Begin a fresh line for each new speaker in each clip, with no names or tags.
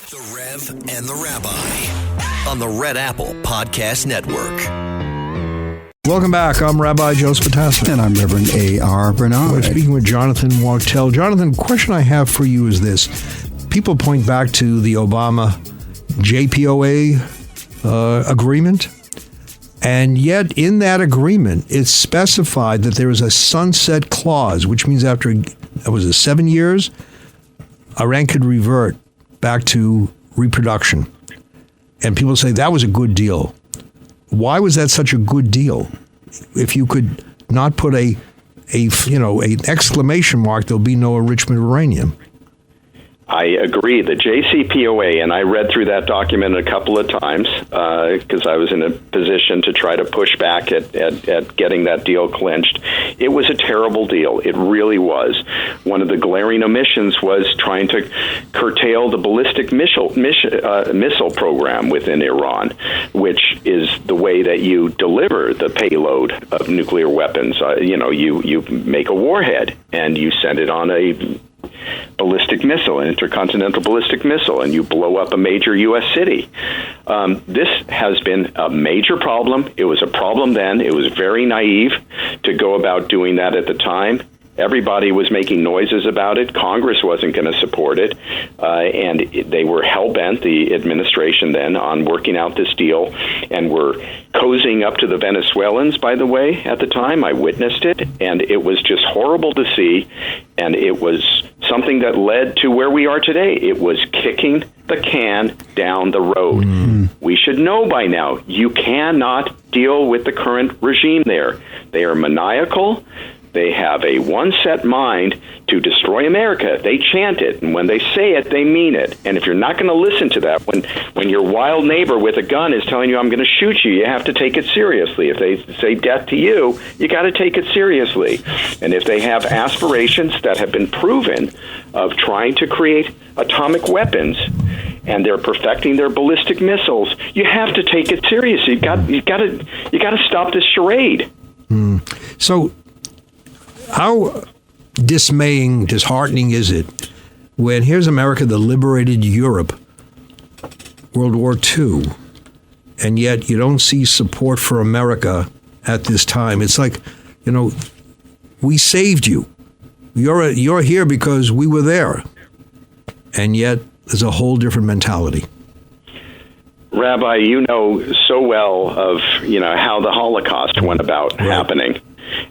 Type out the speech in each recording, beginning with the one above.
The Rev and the Rabbi on the Red Apple Podcast Network.
Welcome back. I'm Rabbi Joseph Potassi.
And I'm Reverend A.R. Bernard.
We're speaking with Jonathan Wartell. Jonathan, the question I have for you is this. People point back to the Obama JCPOA agreement, and yet in that agreement, it's specified that there is a sunset clause, which means after, 7 years, Iran could revert back to reproduction. And people say that was a good deal. Why was that such a good deal? If you could not put an exclamation mark, there'll be no enrichment of uranium.
I agree. The JCPOA, and I read through that document a couple of times because I was in a position to try to push back at getting that deal clinched. It was a terrible deal. It really was. One of the glaring omissions was trying to curtail the ballistic missile program within Iran, which is the way that you deliver the payload of nuclear weapons. You make a warhead and you send it on a ballistic missile, an intercontinental ballistic missile, and you blow up a major U.S. city. This has been a major problem. It was a problem then. It was very naive to go about doing that at the time. Everybody was making noises about it. Congress wasn't going to support it. And they were hell-bent, the administration then, on working out this deal and were cozying up to the Venezuelans, by the way, at the time. I witnessed it, and it was just horrible to see. And it was something that led to where we are today. It was kicking the can down the road. We should know by now, you cannot deal with the current regime there. They are maniacal. They have a one-set mind to destroy America. They chant it, and when they say it, they mean it. And if you're not going to listen to that, when your wild neighbor with a gun is telling you, I'm going to shoot you, you have to take it seriously. If they say death to you, you got to take it seriously. And if they have aspirations that have been proven of trying to create atomic weapons, and they're perfecting their ballistic missiles, you have to take it seriously. You got to stop this charade.
So, how dismaying, disheartening is it when here's America that liberated Europe, World War II, and yet you don't see support for America at this time? It's like, we saved you. You're here because we were there. And yet there's a whole different mentality.
Rabbi, you know so well of, how the Holocaust went about happening.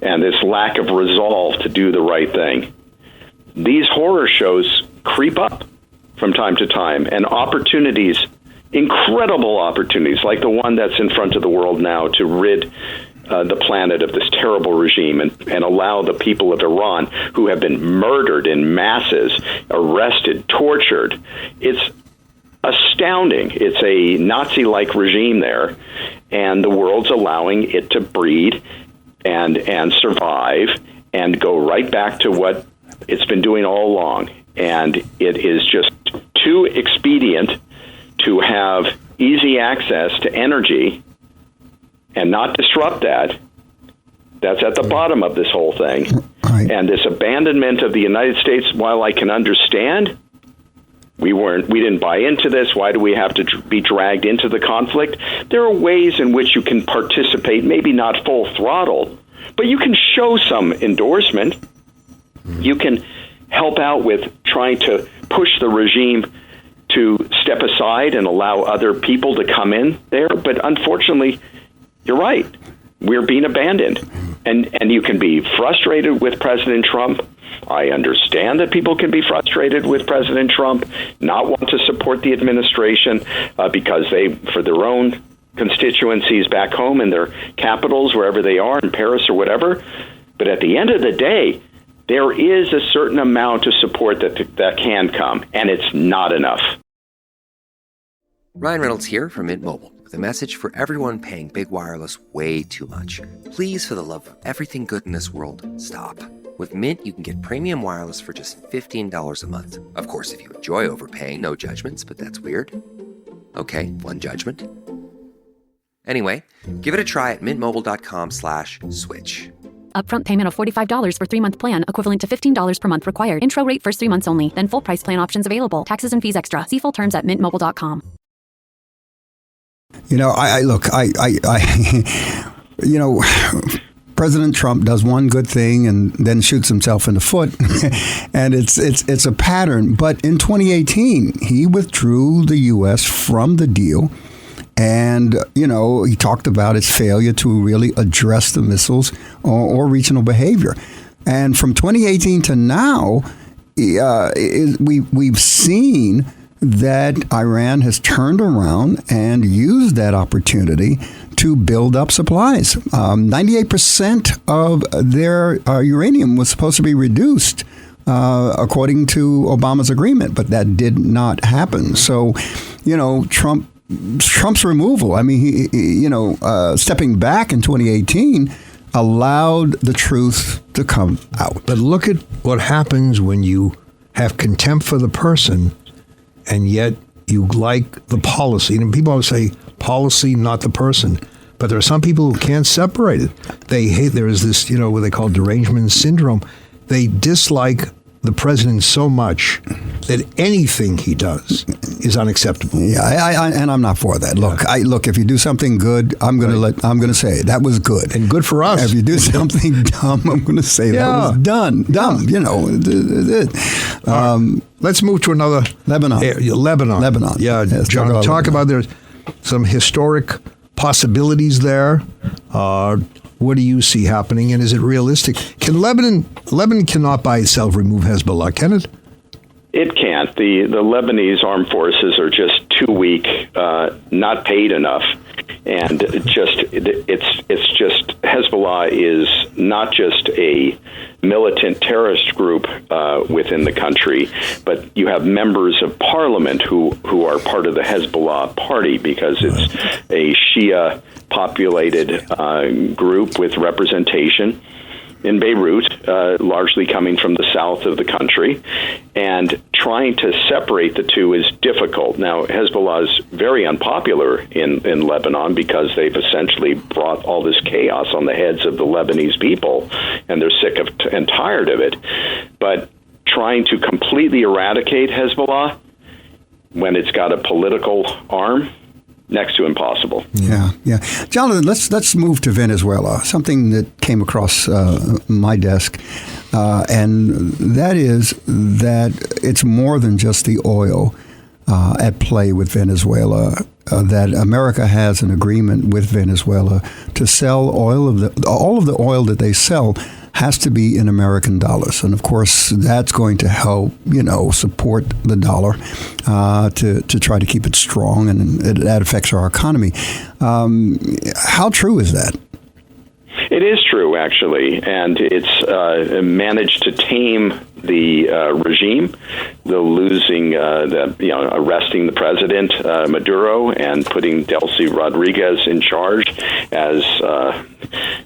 And this lack of resolve to do the right thing. These horror shows creep up from time to time, and opportunities, incredible opportunities, like the one that's in front of the world now to rid the planet of this terrible regime and allow the people of Iran, who have been murdered in masses, arrested, tortured. It's astounding. It's a Nazi-like regime there, and the world's allowing it to breed and survive and go right back to what it's been doing all along. And it is just too expedient to have easy access to energy and not disrupt that. That's at the bottom of this whole thing.
Right.
And this abandonment of the United States, while I can understand, we didn't buy into this. Why do we have to be dragged into the conflict? There are ways in which you can participate, maybe not full throttle, but you can show some endorsement. You can help out with trying to push the regime to step aside and allow other people to come in there. But unfortunately, you're right. We're being abandoned. And you can be frustrated with President Trump. I understand that people can be frustrated with President Trump, not want to support the administration because they, for their own constituencies back home in their capitals, wherever they are, in Paris or whatever. But at the end of the day, there is a certain amount of support that can come, and it's not enough.
Ryan Reynolds here from Mint Mobile with a message for everyone paying big wireless way too much. Please, for the love of everything good in this world, stop. With Mint, you can get premium wireless for just $15 a month. Of course, if you enjoy overpaying, no judgments, but that's weird. Okay, one judgment. Anyway, give it a try at mintmobile.com/switch.
Upfront payment of $45 for 3-month plan, equivalent to $15 per month required. Intro rate first 3 months only. Then full price plan options available. Taxes and fees extra. See full terms at mintmobile.com.
You know, you know, President Trump does one good thing and then shoots himself in the foot, and it's a pattern. But in 2018, he withdrew the U.S. from the deal, and you know he talked about its failure to really address the missiles or regional behavior. And from 2018 to now, we've seen that Iran has turned around and used that opportunity to build up supplies. 98% of their uranium was supposed to be reduced, according to Obama's agreement, but that did not happen. So, you know, Trump's removal, I mean, stepping back in 2018 allowed the truth to come out.
But look at what happens when you have contempt for the person and yet you like the policy. And people always say policy, not the person. But there are some people who can't separate it. They hate, there is this, what they call derangement syndrome. They dislike the president so much that anything he does is unacceptable.
Yeah, and I'm not for that. Look, if you do something good, I'm gonna say that was good
and good for us.
If you do something dumb, I'm gonna say that was dumb.
Let's move to another
Lebanon.
Lebanon. Yeah,
yes,
John, talk about there's some historic possibilities there. What do you see happening, and is it realistic? Can Lebanon cannot by itself remove Hezbollah, can it?
It can't. The Lebanese armed forces are just too weak, not paid enough, and it's just Hezbollah is not just a militant terrorist group within the country, but you have members of parliament who are part of the Hezbollah party because it's a Shia populated group with representation in Beirut, largely coming from the south of the country, and trying to separate the two is difficult. Now, Hezbollah is very unpopular in Lebanon because they've essentially brought all this chaos on the heads of the Lebanese people, and they're sick of and tired of it. But trying to completely eradicate Hezbollah when it's got a political arm, next to impossible.
Yeah. Jonathan, let's move to Venezuela, something that came across my desk, and that is that it's more than just the oil at play with Venezuela, that America has an agreement with Venezuela to sell all of the oil that they sell has to be in American dollars. And of course, that's going to help, support the dollar to try to keep it strong, and that affects our economy. How true is that?
It is true, actually, and it's managed to tame the regime, arresting the president, Maduro, and putting Delcy Rodriguez in charge as,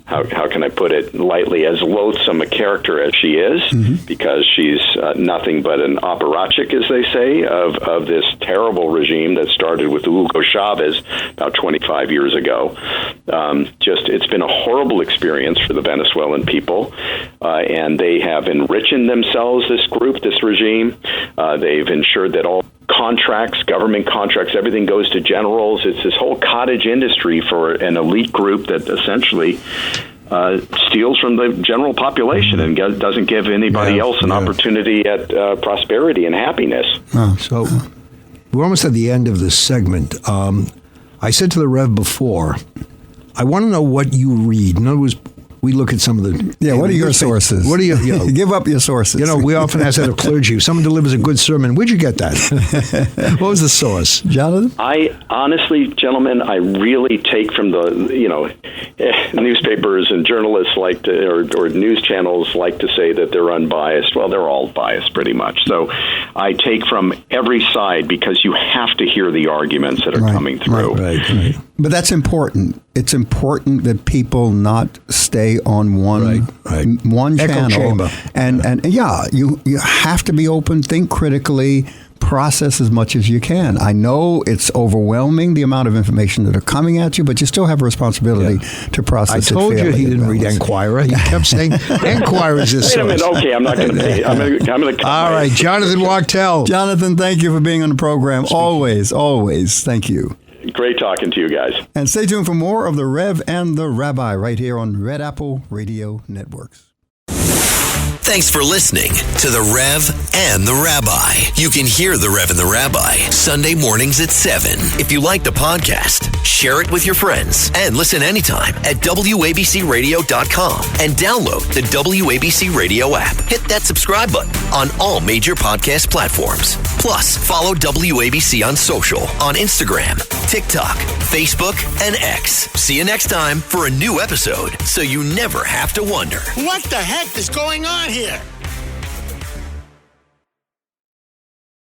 how can I put it lightly, as loathsome a character as she is, because she's nothing but an apparatchik, as they say, of this terrible regime that started with Hugo Chavez about 25 years ago. It's been a horrible experience for the Venezuelan people, and they have enriched themselves, this regime. They've ensured that all contracts, government contracts, everything goes to generals. It's this whole cottage industry for an elite group that essentially steals from the general population and doesn't give anybody else an opportunity at prosperity and happiness.
So we're almost at the end of this segment. I said to the Rev before, I want to know what you read. In other words, we look at some of the...
Yeah, what are your sources?
What are you
give up your sources.
We often ask that of clergy. If someone delivers a good sermon, where'd you get that? What was the source?
Jonathan?
I honestly, gentlemen, I really take from the, newspapers and journalists like to, or news channels like to say that they're unbiased. Well, they're all biased pretty much. So I take from every side because you have to hear the arguments that are coming through.
Right.
But that's important. It's important that people not stay on one
Echo
channel.
chamber.
And you have to be open, think critically, process as much as you can. I know it's overwhelming, the amount of information that are coming at you, but you still have a responsibility to process it fairly.
I told you he didn't read Enquirer. He kept saying Enquirer's his source.
Wait a minute. Okay, I'm not going to pay. I'm going to.
All right, Jonathan Wartell.
Jonathan, thank you for being on the program. Always. Thank you.
Great talking to you guys.
And stay tuned for more of The Rev and the Rabbi right here on Red Apple Radio Networks.
Thanks for listening to The Rev and the Rabbi. You can hear The Rev and the Rabbi Sunday mornings at 7. If you like the podcast, share it with your friends and listen anytime at WABCRadio.com and download the WABC Radio app. Hit that subscribe button on all major podcast platforms. Plus, follow WABC on social on Instagram, TikTok, Facebook, and X. See you next time for a new episode so you never have to wonder.
What the heck is going on here?